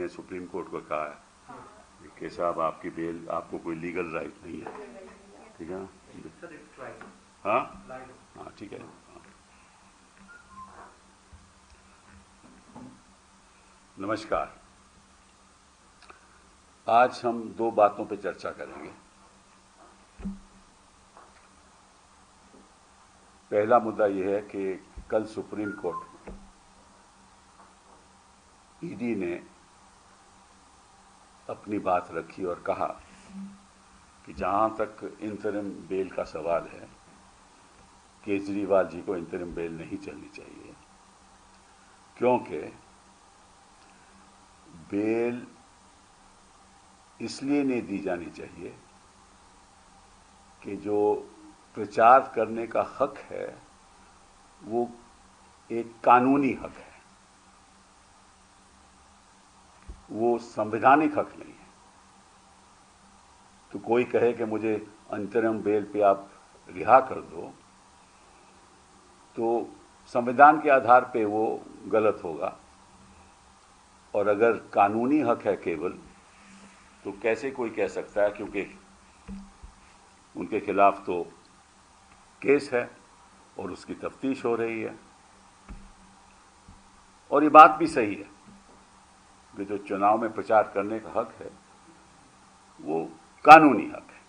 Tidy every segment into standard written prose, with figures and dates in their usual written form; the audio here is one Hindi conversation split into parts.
ने सुप्रीम कोर्ट को कहा है कि साहब आपकी बेल, आपको कोई लीगल राइट नहीं है, ठीक है ना? हाँ हाँ, ठीक है। नमस्कार। आज हम दो बातों पर चर्चा करेंगे। पहला मुद्दा यह है कि कल सुप्रीम कोर्ट ईडी ने अपनी बात रखी और कहा कि जहां तक इंतरिम बेल का सवाल है, केजरीवाल जी को इंतरिम बेल नहीं चलनी चाहिए, क्योंकि बेल इसलिए नहीं दी जानी चाहिए कि जो प्रचार करने का हक है वो एक कानूनी हक है, वो संवैधानिक हक नहीं है। तो कोई कहे कि मुझे अंतरिम बेल पे आप रिहा कर दो, तो संविधान के आधार पे वो गलत होगा। और अगर कानूनी हक है केवल, तो कैसे कोई कह सकता है, क्योंकि उनके खिलाफ तो केस है और उसकी तफ्तीश हो रही है। और ये बात भी सही है कि जो चुनाव में प्रचार करने का हक है वो कानूनी हक है,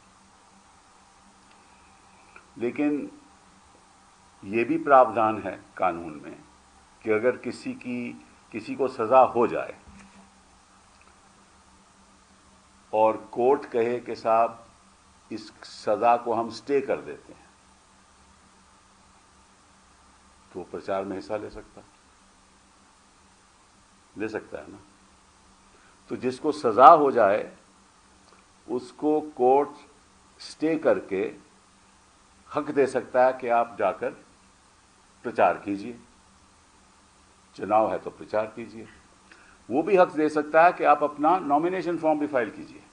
लेकिन ये भी प्रावधान है कानून में कि अगर किसी को सजा हो जाए और कोर्ट कहे कि साहब इस सजा को हम स्टे कर देते हैं, तो प्रचार में हिस्सा ले सकता है ना। तो जिसको सजा हो जाए उसको कोर्ट स्टे करके हक दे सकता है कि आप जाकर प्रचार कीजिए, चुनाव है तो प्रचार कीजिए। वो भी हक दे सकता है कि आप अपना नॉमिनेशन फॉर्म भी फाइल कीजिए,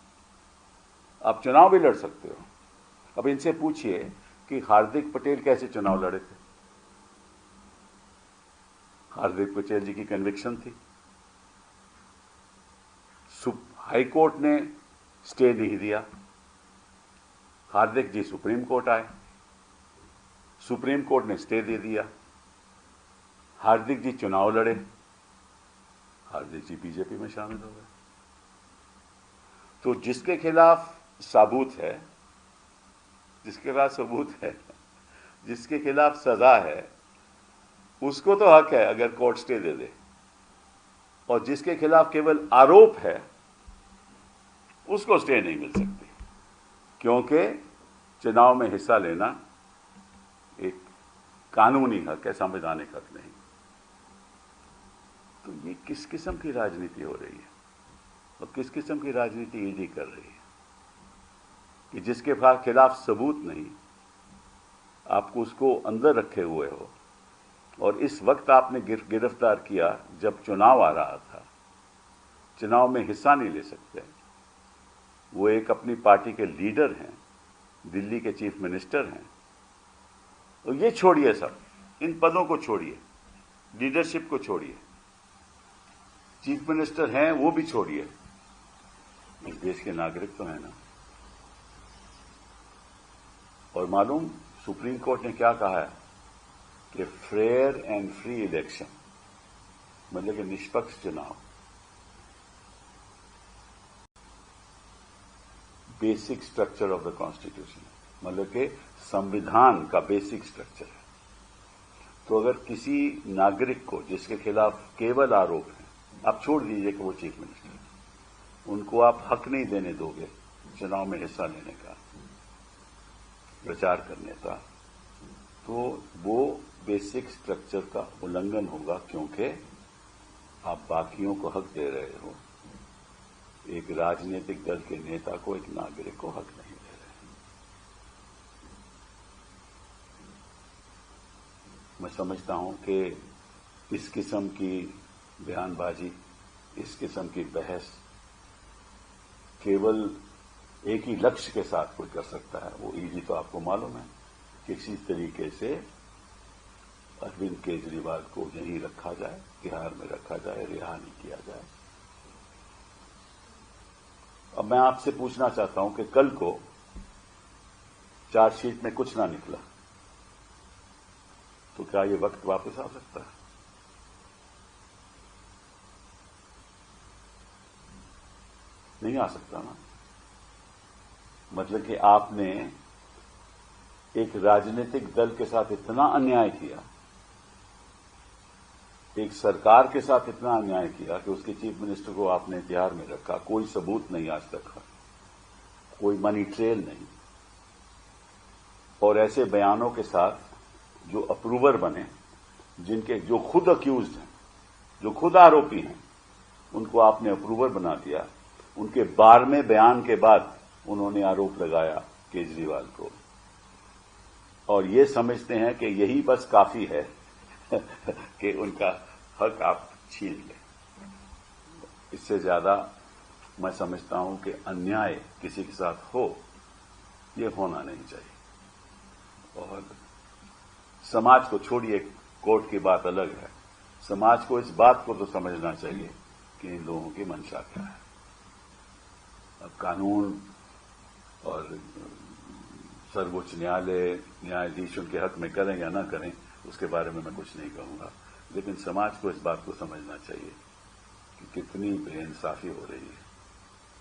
आप चुनाव भी लड़ सकते हो। अब इनसे पूछिए कि हार्दिक पटेल कैसे चुनाव लड़े थे। हार्दिक पटेल जी की कन्विक्शन थी, हाई कोर्ट ने स्टे नहीं दिया, हार्दिक जी सुप्रीम कोर्ट आए, सुप्रीम कोर्ट ने स्टे दे दिया, हार्दिक जी चुनाव लड़े, हार्दिक जी बीजेपी में शामिल हो गए। तो जिसके खिलाफ सबूत है, जिसके खिलाफ सजा है, उसको तो हक है अगर कोर्ट स्टे दे दे, और जिसके खिलाफ केवल आरोप है उसको स्टे नहीं मिल सकती, क्योंकि चुनाव में हिस्सा लेना एक कानूनी हक है, संवैधानिक हक नहीं। तो ये किस किस्म की राजनीति हो रही है और किस किस्म की राजनीति ईडी कर रही है कि जिसके खिलाफ सबूत नहीं, आपको उसको अंदर रखे हुए हो, और इस वक्त आपने गिरफ्तार किया जब चुनाव आ रहा था। चुनाव में हिस्सा नहीं ले सकते। वो एक अपनी पार्टी के लीडर हैं, दिल्ली के चीफ मिनिस्टर हैं। तो ये छोड़िए, सब इन पदों को छोड़िए, लीडरशिप को छोड़िए, चीफ मिनिस्टर हैं वो भी छोड़िए, इस देश के नागरिक तो हैं ना। और मालूम सुप्रीम कोर्ट ने क्या कहा है कि फेयर एंड फ्री इलेक्शन, मतलब कि निष्पक्ष चुनाव basic structure of the constitution, मतलब कि संविधान का बेसिक स्ट्रक्चर है। तो अगर किसी नागरिक को जिसके खिलाफ केवल आरोप है, आप छोड़ दीजिए कि वो चीफ मिनिस्टर, उनको आप हक नहीं देने दोगे चुनाव में हिस्सा लेने का, प्रचार करने का, तो वो बेसिक स्ट्रक्चर का उल्लंघन होगा, क्योंकि आप बाकियों को हक दे रहे हो, एक राजनीतिक दल के नेता को, एक नागरिक को हक नहीं दे रहे। मैं समझता हूं कि इस किस्म की बयानबाजी, इस किस्म की बहस केवल एक ही लक्ष्य के साथ कोई कर सकता है, वो ईडी तो आपको मालूम है, किसी तरीके से अरविंद केजरीवाल को यहीं रखा जाए, तिहाड़ में रखा जाए, रिहा नहीं किया जाए। अब मैं आपसे पूछना चाहता हूं कि कल को चार्जशीट में कुछ ना निकला तो क्या ये वक्त वापस आ सकता है? नहीं आ सकता ना। मतलब कि आपने एक राजनीतिक दल के साथ इतना अन्याय किया, एक सरकार के साथ इतना अन्याय किया कि उसके चीफ मिनिस्टर को आपने तिहाड़ में रखा, कोई सबूत नहीं आज तक, कोई मनी ट्रेल नहीं, और ऐसे बयानों के साथ जो अप्रूवर बने, जिनके जो खुद अक्यूज्ड हैं, जो खुद आरोपी हैं, उनको आपने अप्रूवर बना दिया। उनके 12वें बयान के बाद उन्होंने आरोप लगाया केजरीवाल को, और ये समझते हैं कि यही बस काफी है कि उनका हक आप छीन लें। इससे ज्यादा मैं समझता हूं कि अन्याय किसी के साथ हो, ये होना नहीं चाहिए। और समाज को छोड़िए, कोर्ट की बात अलग है, समाज को इस बात को तो समझना चाहिए कि इन लोगों की मंशा क्या है। अब कानून और सर्वोच्च न्यायालय, न्यायाधीश उनके हक में करें या ना करें, उसके बारे में मैं कुछ नहीं कहूंगा, लेकिन समाज को इस बात को समझना चाहिए कि कितनी बेइंसाफी हो रही है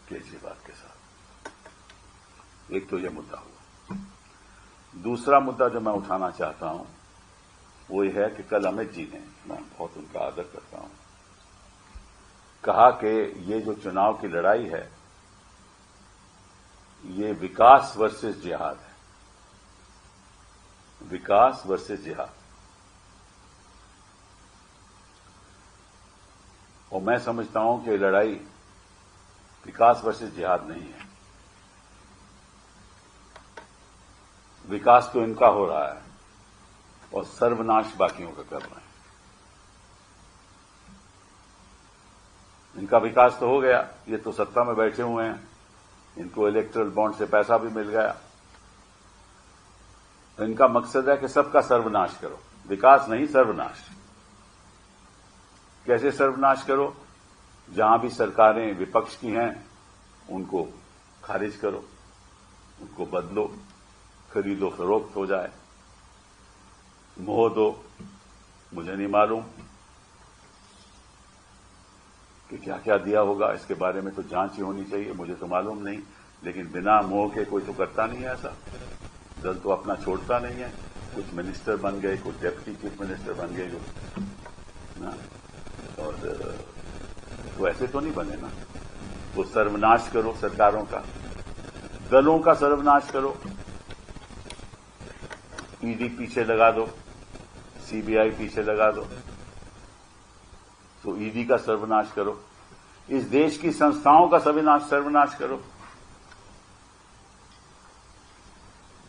केजरीवाल के साथ। एक तो यह मुद्दा हुआ। दूसरा मुद्दा जो मैं उठाना चाहता हूं वो यह है कि कल अमित जी ने, मैं बहुत उनका आदर करता हूं, कहा कि ये जो चुनाव की लड़ाई है ये विकास वर्सेस जिहाद है, विकास वर्सेस जिहाद। और मैं समझता हूं कि लड़ाई विकास वर्सेस जिहाद नहीं है। विकास तो इनका हो रहा है और सर्वनाश बाकियों का कर रहे हैं। इनका विकास तो हो गया, ये तो सत्ता में बैठे हुए हैं, इनको इलेक्टोरल बॉन्ड से पैसा भी मिल गया। तो इनका मकसद है कि सबका सर्वनाश करो, विकास नहीं सर्वनाश। कैसे सर्वनाश करो? जहां भी सरकारें विपक्ष की हैं उनको खारिज करो, उनको बदलो, खरीदो फरोख्त हो जाए, मोह दो। मुझे नहीं मालूम कि क्या क्या दिया होगा, इसके बारे में तो जांच ही होनी चाहिए, मुझे तो मालूम नहीं, लेकिन बिना मोह के कोई तो करता नहीं है ऐसा। दल तो अपना छोड़ता नहीं है, कुछ मिनिस्टर बन गए, कुछ डेप्यूटी चीफ मिनिस्टर बन गए ना, और तो ऐसे तो नहीं बने ना। तो सर्वनाश करो सरकारों का, दलों का सर्वनाश करो, ईडी पीछे लगा दो, सीबीआई पीछे लगा दो, तो ईडी का सर्वनाश करो, इस देश की संस्थाओं का सर्वनाश करो,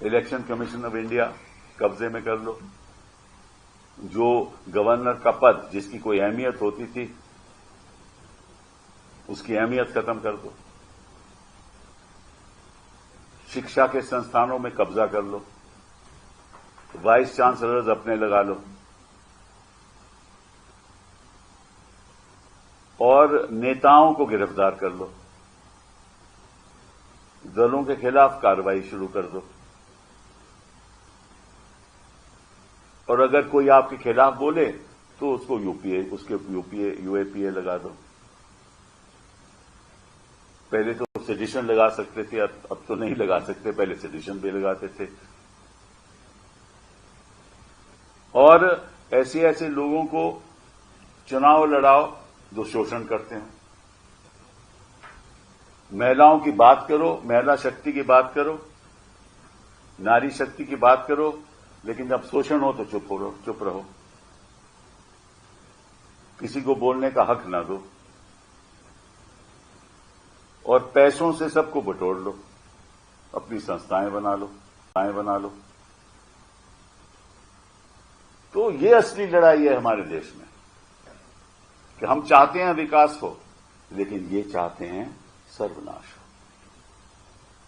इलेक्शन कमीशन ऑफ इंडिया कब्जे में कर लो, जो गवर्नर का पद जिसकी कोई अहमियत होती थी उसकी अहमियत खत्म कर दो, शिक्षा के संस्थानों में कब्जा कर लो, वाइस चांसलर्स अपने लगा लो, और नेताओं को गिरफ्तार कर लो, दलों के खिलाफ कार्रवाई शुरू कर दो, और अगर कोई आपके खिलाफ बोले तो उसको यूएपीए लगा दो। पहले तो सेडिशन लगा सकते थे, अब तो नहीं लगा सकते, पहले सेडिशन भी लगाते थे। और ऐसे ऐसे लोगों को चुनाव लड़ाओ जो शोषण करते हैं। महिलाओं की बात करो, महिला शक्ति की बात करो, नारी शक्ति की बात करो, लेकिन जब शोषण हो तो चुप रहो, किसी को बोलने का हक ना दो, और पैसों से सबको बटोर लो, अपनी संस्थाएं बना लो। तो ये असली लड़ाई है हमारे देश में कि हम चाहते हैं विकास हो, लेकिन ये चाहते हैं सर्वनाश हो,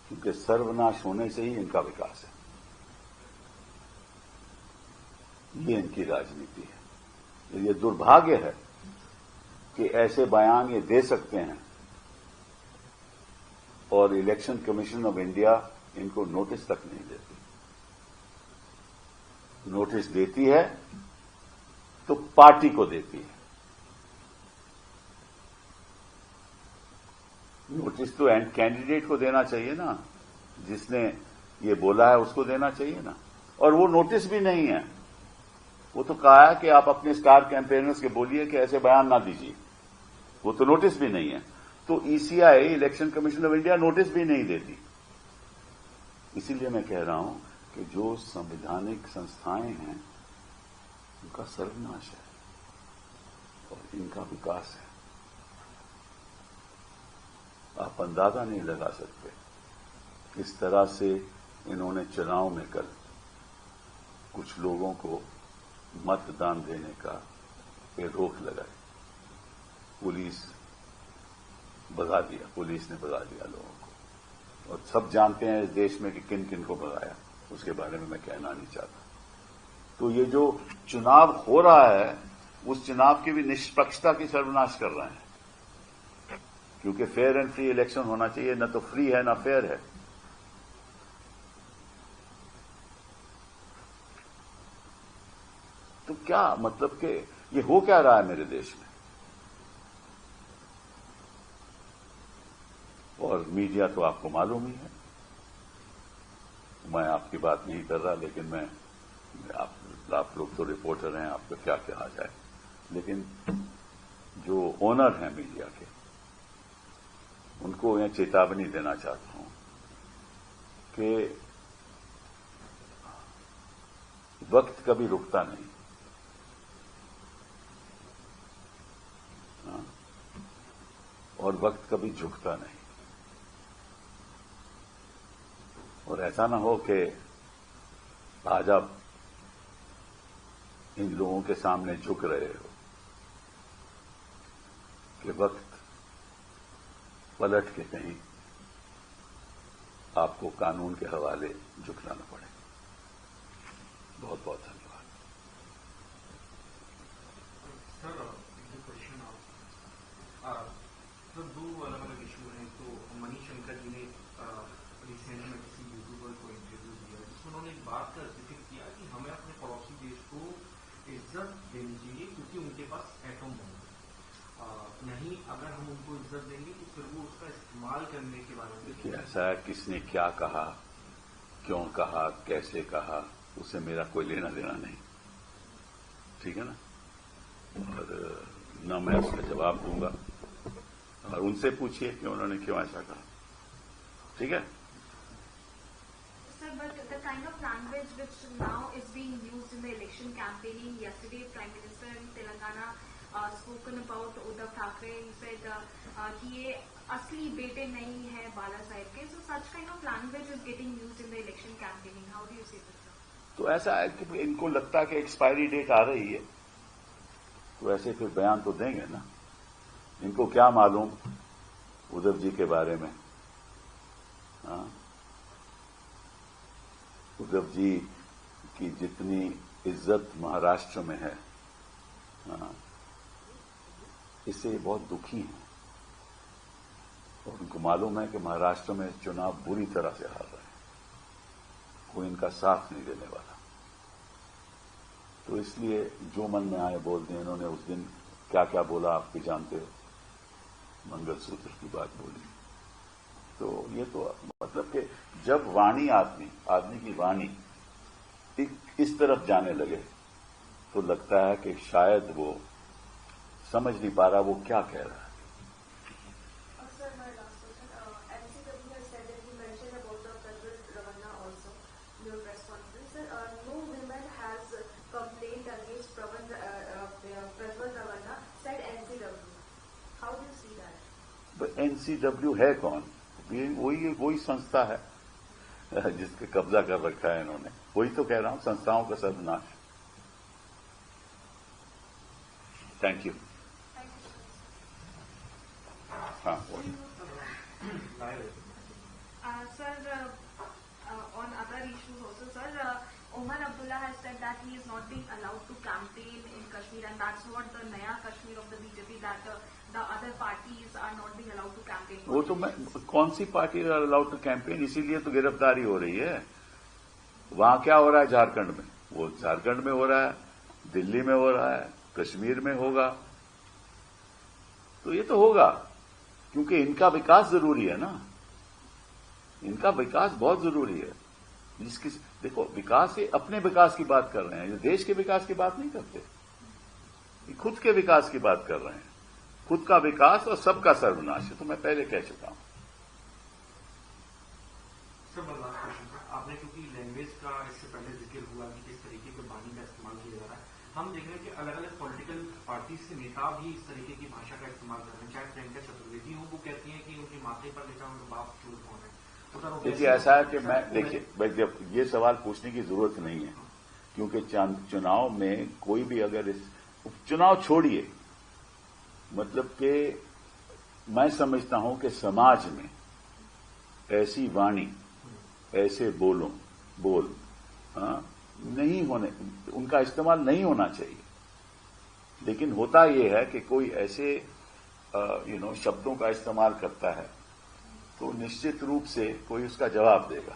क्योंकि सर्वनाश होने से ही इनका विकास है। ये इनकी राजनीति है। ये दुर्भाग्य है कि ऐसे बयान ये दे सकते हैं और इलेक्शन कमीशन ऑफ इंडिया इनको नोटिस तक नहीं देती। नोटिस देती है तो पार्टी को देती है। नोटिस तो एंड कैंडिडेट को देना चाहिए ना, जिसने ये बोला है उसको देना चाहिए ना। और वो नोटिस भी नहीं है। वो तो कहा है कि आप अपने स्टार कैंपेनर्स के बोलिए कि ऐसे बयान ना दीजिए। वो तो नोटिस भी नहीं है। तो ECI, election commission of India, notice भी नहीं देती। इसीलिए मैं कह रहा हूं कि जो संवैधानिक संस्थाएं हैं उनका सर्वनाश है और इनका विकास है। आप अंदाजा नहीं लगा सकते किस तरह से इन्होंने चुनाव में कल कुछ लोगों को मतदान देने का पे रोक लगाई। पुलिस भगा दिया, पुलिस ने भगा दिया लोगों को। और सब जानते हैं इस देश में कि किन किन को भगाया, उसके बारे में मैं कहना नहीं चाहता। तो ये जो चुनाव हो रहा है उस चुनाव की भी निष्पक्षता की सर्वनाश कर रहे हैं, क्योंकि फेयर एंड फ्री इलेक्शन होना चाहिए। न तो फ्री है न फेयर है। तो क्या मतलब कि ये हो क्या रहा है मेरे देश में। और मीडिया तो आपको मालूम ही है। मैं आपकी बात नहीं कर रहा, लेकिन आप लोग तो रिपोर्टर हैं, आपको क्या कहा जाए। लेकिन जो ओनर हैं मीडिया के, उनको मैं चेतावनी देना चाहता हूं कि वक्त कभी रुकता नहीं। और वक्त कभी झुकता नहीं। और ऐसा ना हो कि आज आप इन लोगों के सामने झुक रहे हो कि वक्त पलट के कहीं आपको कानून के हवाले झुकना न पड़े। बहुत बहुत धन्यवाद। सर, दो अलग अलग इशू हैं। तो मणिशंकर जी ने रिसेंट में किसी यूट्यूबर को इंटरव्यू दिया जिसमें उन्होंने एक बात का जिक्र किया कि हमें अपने पड़ोसी देश को इज्जत देनी चाहिए क्योंकि उनके पास एटम बम है। नहीं, अगर हम उनको इज्जत देंगे तो फिर वो उसका इस्तेमाल करने के बारे में। ऐसा है, किसने क्या कहा, क्यों कहा, कैसे कहा, उससे मेरा कोई लेना देना नहीं। ठीक है ना। और न मैं उसका जवाब दूंगा, और उनसे पूछिए कि उन्होंने क्यों ऐसा कहा। ठीक है। Sir, but the kind of language which now is being used in the election campaigning, yesterday Prime Minister in Telangana spoken about Uddhav Thackeray. He said कि ये असली बेटे नहीं है बाला साहेब के. So such kind of language is getting used in the election campaigning. How do you see this, sir? तो ऐसा है कि इनको लगता है कि एक्सपायरी डेट आ रही है, तो ऐसे फिर बयान तो देंगे ना। इनको क्या मालूम उद्धव जी के बारे में। हाँ, उद्धव जी की जितनी इज्जत महाराष्ट्र में है, हाँ, इससे ये बहुत दुखी हैं। और उनको मालूम है कि महाराष्ट्र में चुनाव बुरी तरह से हार रहे हैं, कोई इनका साथ नहीं देने वाला। तो इसलिए जो मन में आए बोल दें। इन्होंने उस दिन क्या क्या बोला आप भी जानते हो, मंगलसूत्र की बात बोली। तो ये तो मतलब कि जब वाणी आदमी की वाणी इस तरफ जाने लगे तो लगता है कि शायद वो समझ नहीं पा रहा वो क्या कह रहा है। एनसीडब्ल्यू है कौन? वही संस्था है जिसके कब्जा कर रखा है इन्होंने। वही तो कह रहा हूं, संस्थाओं का सर्वनाश। Thank you. हाँ, Sir, on other issues also, sir, Omar Abdullah has said that he is not being allowed to campaign in Kashmir, and that's what the Naya Kashmir of the BJP, that the other parties are not being allowed to campaign. वो तो मैं कौन सी पार्टी अलाउड टू कैंपेन, इसीलिए तो गिरफ्तारी हो रही है। वहां क्या हो रहा है झारखंड में, वो झारखंड में हो रहा है, दिल्ली में हो रहा है, कश्मीर में होगा। तो ये तो होगा क्योंकि इनका विकास जरूरी है ना, इनका विकास बहुत जरूरी है। जिसकी देखो विकास से अपने विकास की बात कर रहे हैं, ये देश के विकास की बात नहीं करते, ये खुद के विकास की बात कर रहे हैं। खुद का विकास और सबका सर्वनाश है, तो मैं पहले कह चुका हूं। आपने क्योंकि लैंग्वेज का इससे पहले जिक्र हुआ कि किस तरीके के वाणी का इस्तेमाल किया जा रहा है, हम देख रहे हैं कि अलग अलग पॉलिटिकल पार्टी से नेता भी इस तरीके की भाषा का इस्तेमाल कर रहे हैं। चाहे प्रियंका चतुर्वेदी हो, वो कहती हैं कि उनके माथे पर लिखा उनका बाप चोर कौन है। देखिए ऐसा है कि मैं देखिए जब ये सवाल पूछने की जरूरत नहीं है, क्योंकि चुनाव में कोई भी अगर इस चुनाव छोड़िए, मतलब कि मैं समझता हूं कि समाज में ऐसी वाणी, ऐसे बोल नहीं होने, उनका इस्तेमाल नहीं होना चाहिए। लेकिन होता यह है कि कोई ऐसे शब्दों का इस्तेमाल करता है तो निश्चित रूप से कोई उसका जवाब देगा।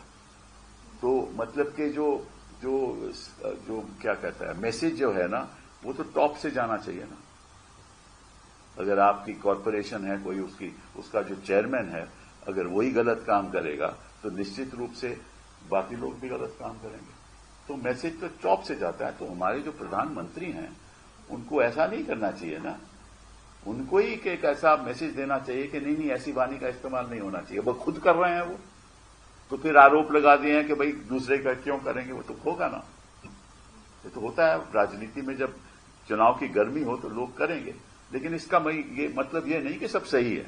तो मतलब कि जो क्या कहता है, मैसेज जो है ना, वो तो टॉप से जाना चाहिए ना। अगर आपकी कॉरपोरेशन है, कोई उसका जो चेयरमैन है, अगर वही गलत काम करेगा तो निश्चित रूप से बाकी लोग भी गलत काम करेंगे। तो मैसेज तो टॉप से जाता है। तो हमारे जो प्रधानमंत्री हैं उनको ऐसा नहीं करना चाहिए ना, उनको ही एक ऐसा मैसेज देना चाहिए कि नहीं ऐसी वाणी का इस्तेमाल नहीं होना चाहिए। वो खुद कर रहे हैं, वो तो फिर आरोप लगा दिए हैं कि भाई दूसरे का क्यों करेंगे, वो तो होगा ना। ये तो होता है राजनीति में, जब चुनाव की गर्मी हो तो लोग करेंगे, लेकिन इसका ये मतलब ये नहीं कि सब सही है।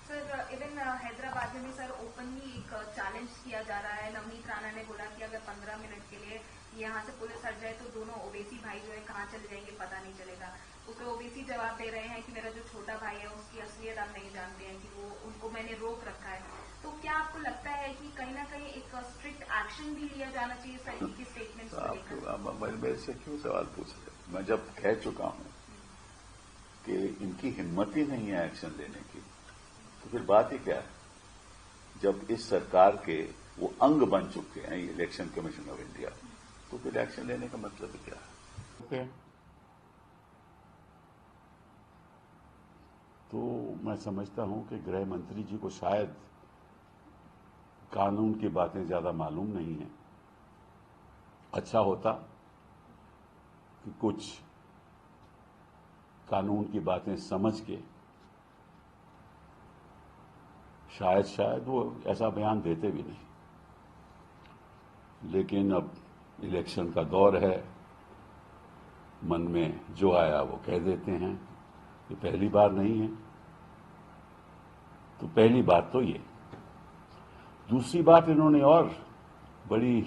सर इवन हैदराबाद में सर ओपनली एक चैलेंज किया जा रहा है। नवनीत राणा ने बोला कि अगर 15 मिनट के लिए यहाँ से पुलिस हट जाए तो दोनों ओवैसी भाई जो है कहाँ चले जाएंगे पता नहीं चलेगा। तो ओवैसी जवाब दे रहे हैं कि मेरा जो छोटा भाई है उसकी असलियत आप नहीं जानते हैं, कि वो उनको मैंने रोक रखा है। तो क्या आपको लगता है कि कहीं ना कहीं एक स्ट्रिक्ट एक्शन भी लिया जाना चाहिए इस तरीके की स्टेटमेंट्स को लेकर? मेरे से क्यों सवाल पूछ रहे? मैं जब कह चुका हूं कि इनकी हिम्मत ही नहीं है एक्शन लेने की, तो फिर बात ही क्या है? जब इस सरकार के वो अंग बन चुके हैं इलेक्शन कमीशन ऑफ इंडिया, तो फिर एक्शन लेने का मतलब क्या है? तो मैं समझता हूं कि गृह मंत्री जी को शायद कानून की बातें ज्यादा मालूम नहीं है। अच्छा होता कि कुछ कानून की बातें समझ के शायद वो ऐसा बयान देते भी नहीं। लेकिन अब इलेक्शन का दौर है, मन में जो आया वो कह देते हैं। ये पहली बार नहीं है। तो पहली बात तो ये। दूसरी बात, इन्होंने और बड़ी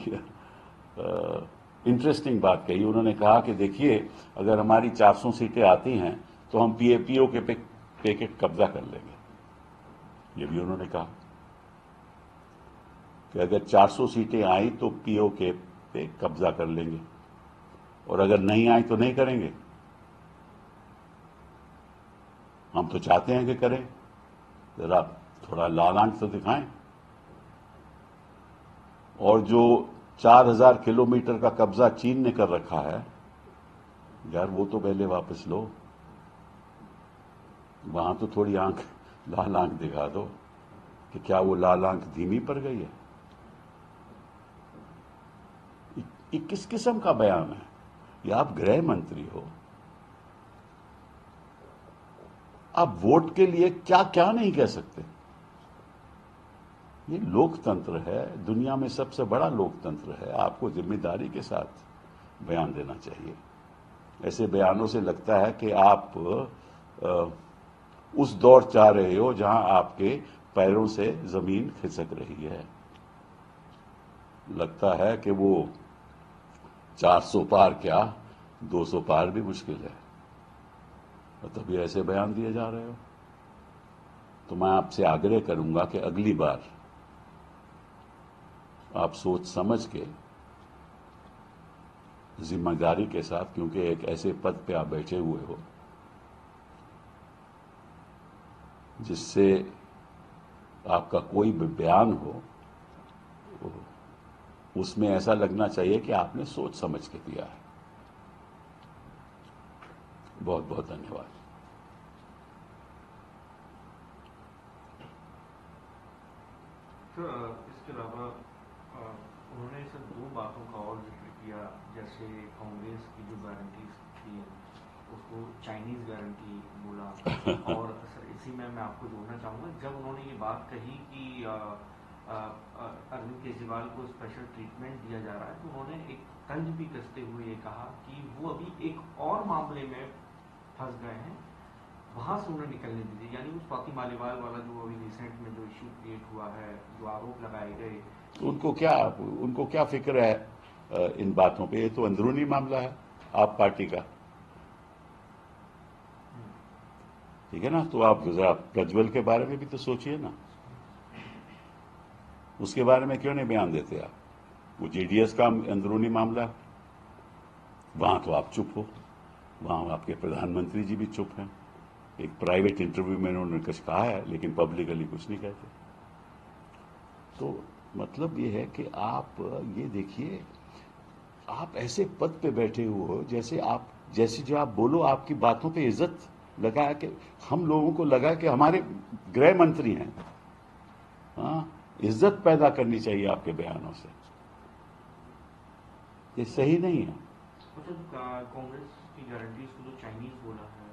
इंटरेस्टिंग बात कही। उन्होंने कहा कि देखिए, अगर हमारी 400 सीटें आती हैं तो हम पीओ के पे कब्जा कर लेंगे। ये भी उन्होंने कहा कि अगर 400 सीटें आई तो पीओ के पे कब्जा कर लेंगे, और अगर नहीं आई तो नहीं करेंगे। हम तो चाहते हैं कि करें, जरा थोड़ा लाल आंख तो दिखाएं। और जो 4000 किलोमीटर का कब्जा चीन ने कर रखा है, यार वो तो पहले वापस लो। वहां तो थोड़ी लाल आंख दिखा दो कि क्या वो लाल आंख धीमी पड़ गई है। ये किस किस्म का बयान है? या आप गृह मंत्री हो, आप वोट के लिए क्या क्या नहीं कह सकते? ये लोकतंत्र है, दुनिया में सबसे बड़ा लोकतंत्र है। आपको जिम्मेदारी के साथ बयान देना चाहिए। ऐसे बयानों से लगता है कि आप उस दौर चाह रहे हो जहां आपके पैरों से जमीन खिसक रही है। लगता है कि वो 400 पार क्या 200 पार भी मुश्किल है, और तभी ऐसे बयान दिए जा रहे हो। तो मैं आपसे आग्रह करूंगा कि अगली बार आप सोच समझ के, जिम्मेदारी के साथ, क्योंकि एक ऐसे पद पे आप बैठे हुए हो जिससे आपका कोई भी बयान हो उसमें ऐसा लगना चाहिए कि आपने सोच समझ के दिया है। बहुत बहुत धन्यवाद। इसके अलावा उन्होंने सर दो बातों का और जिक्र किया, जैसे कांग्रेस की जो गारंटी थी उसको चाइनीज गारंटी बोला और सर इसी में मैं आपको जोड़ना चाहूँगा, जब उन्होंने ये बात कही कि अरविंद केजरीवाल को स्पेशल ट्रीटमेंट दिया जा रहा है, तो उन्होंने एक तंज भी कसते हुए ये कहा कि वो अभी एक और मामले में फंस गए हैं, वहां से उन्हें निकलने दीजिए। यानी उस स्वाति मालीवाल वाला जो अभी रिसेंट में जो इशू क्रिएट हुआ है, जो आरोप लगाए गए, उनको क्या फिक्र है इन बातों पे? ये तो अंदरूनी मामला है आप पार्टी का, ठीक है ना? तो आप जरा प्रज्वल के बारे में भी तो सोचिए ना, उसके बारे में क्यों नहीं बयान देते आप? वो जेडीएस का अंदरूनी मामला है, वहां तो आप चुप हो, वहां आपके प्रधानमंत्री जी भी चुप हैं। एक प्राइवेट इंटरव्यू में उन्होंने कुछ कहा है लेकिन पब्लिकली कुछ नहीं कहते। तो मतलब ये है कि आप ये देखिए, आप ऐसे पद पे बैठे हुए हो जैसे जो आप बोलो आपकी बातों पे इज्जत लगा कि हम लोगों को लगा कि हमारे गृह मंत्री हैं। हाँ, इज्जत पैदा करनी चाहिए आपके बयानों से, ये सही नहीं है। कांग्रेस की गारंटीज को जो चाइनीज बोला है,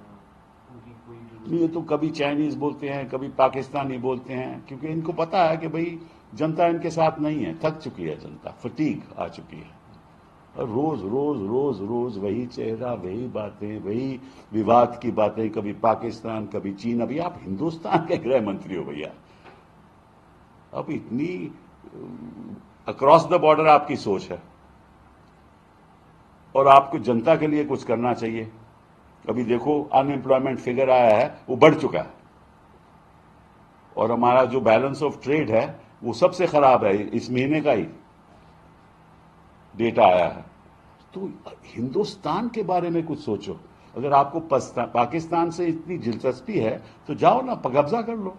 उनकी कोई ये तो कभी चाइनीज बोलते हैं, कभी पाकिस्तानी बोलते हैं, क्योंकि इनको पता है कि भाई जनता इनके साथ नहीं है, थक चुकी है जनता, फटीग आ चुकी है। और रोज रोज रोज रोज वही चेहरा, वही बातें, वही विवाद की बातें, कभी पाकिस्तान कभी चीन। अभी आप हिंदुस्तान के गृह मंत्री हो भैया, अब इतनी अक्रॉस द बॉर्डर आपकी सोच है और आपको जनता के लिए कुछ करना चाहिए। अभी देखो अनएम्प्लॉयमेंट फिगर आया है, वो बढ़ चुका है और हमारा जो बैलेंस ऑफ ट्रेड है वो सबसे खराब है, इस महीने का ही डेटा आया है। तो हिंदुस्तान के बारे में कुछ सोचो। अगर आपको पाकिस्तान से इतनी दिलचस्पी है तो जाओ ना, कब्जा कर लो।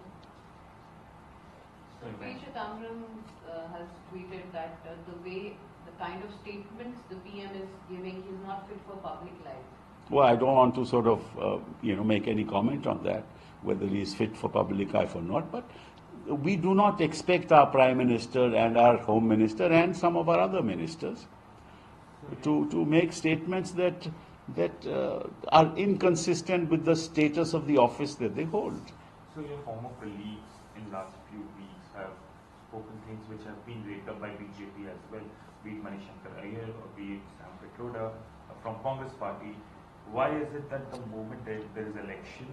has tweeted that the kind of statements the PM is giving, he's not fit for public life. Well, I don't want to sort of, make any comment on that, whether he is fit for public life or not. But we do not expect our Prime Minister and our Home Minister and some of our other ministers to make statements that are inconsistent with the status of the office that they hold. So your former colleagues in last few weeks have spoken things which have been raked up by BJP as well, be it Manish Shankar Iyer or be it Sam Pitroda from Congress Party. Why is it that the moment there is election,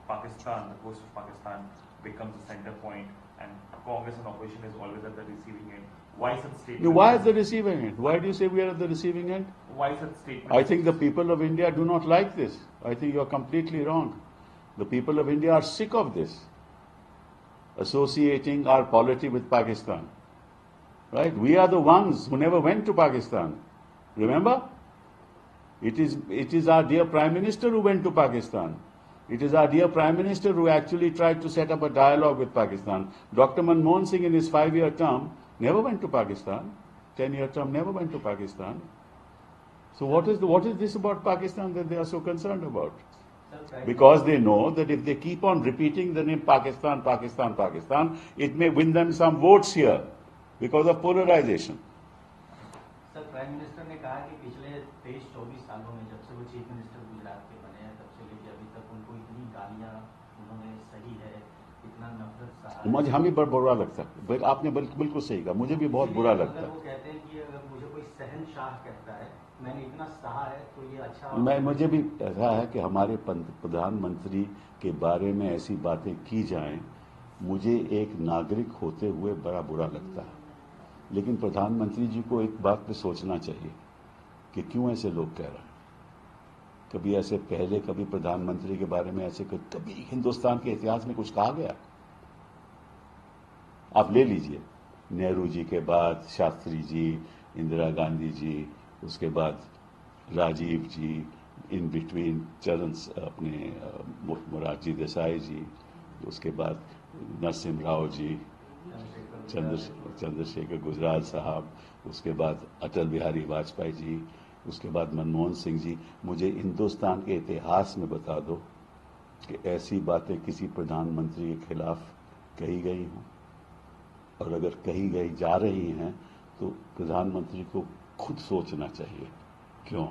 Pakistan, the coast of Pakistan, becomes the center point and Congress and opposition is always at the receiving end? Why such statement? Why at the receiving end? Why do you say we are at the receiving end? Why such statement? I think the people of India do not like this. I think you are completely wrong. The people of India are sick of this, associating our polity with Pakistan. Right? We are the ones who never went to Pakistan. Remember? It is our dear Prime Minister who went to Pakistan. It is our dear Prime Minister who actually tried to set up a dialogue with Pakistan. Dr. Manmohan Singh in his 5-year term never went to Pakistan. 10-year term never went to Pakistan. So what is this about Pakistan that they are so concerned about? Because they know that if they keep on repeating the name Pakistan, Pakistan, Pakistan, it may win them some votes here because of polarization. Sir, prime minister ने कहा कि पिछले 23-24 सालों में जब से वो चीफ मिनिस्टर गुजरात के बने हैं तब से लेकर अभी तक उनको इतनी गालियां उन्होंने सही है, इतना नफरत सहा। मुझे हमें बहुत बुरा लगता है। आपने बिल्कुल सही कहा, मुझे भी बहुत बुरा लगता है। वो कहते हैं कि अगर मुझे कोई शहनशाह कहता है, मैंने इतना सहा है तो ये अच्छा। मुझे भी ऐसा है कि हमारे प्रधानमंत्री के बारे में ऐसी बातें की जाएं, मुझे एक नागरिक होते हुए बड़ा बुरा लगता है। लेकिन प्रधानमंत्री जी को एक बात पे सोचना चाहिए कि क्यों ऐसे लोग कह रहे हैं। कभी ऐसे पहले कभी प्रधानमंत्री के बारे में ऐसे कभी हिंदुस्तान के इतिहास में कुछ कहा गया? आप ले लीजिए, नेहरू जी के बाद शास्त्री जी, इंदिरा गांधी जी, उसके बाद राजीव जी, इन बिटवीन चरण अपने मोरारजी देसाई जी, उसके बाद नरसिम्हा राव जी, चंद्रशेखर गुजराल साहब, उसके बाद अटल बिहारी वाजपेयी जी, उसके बाद मनमोहन सिंह जी। मुझे हिंदुस्तान के इतिहास में बता दो कि ऐसी बातें किसी प्रधानमंत्री के खिलाफ कही गई हों, और अगर कही गई जा रही हैं तो प्रधानमंत्री को खुद सोचना चाहिए क्यों।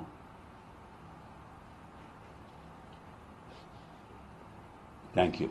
Thank you.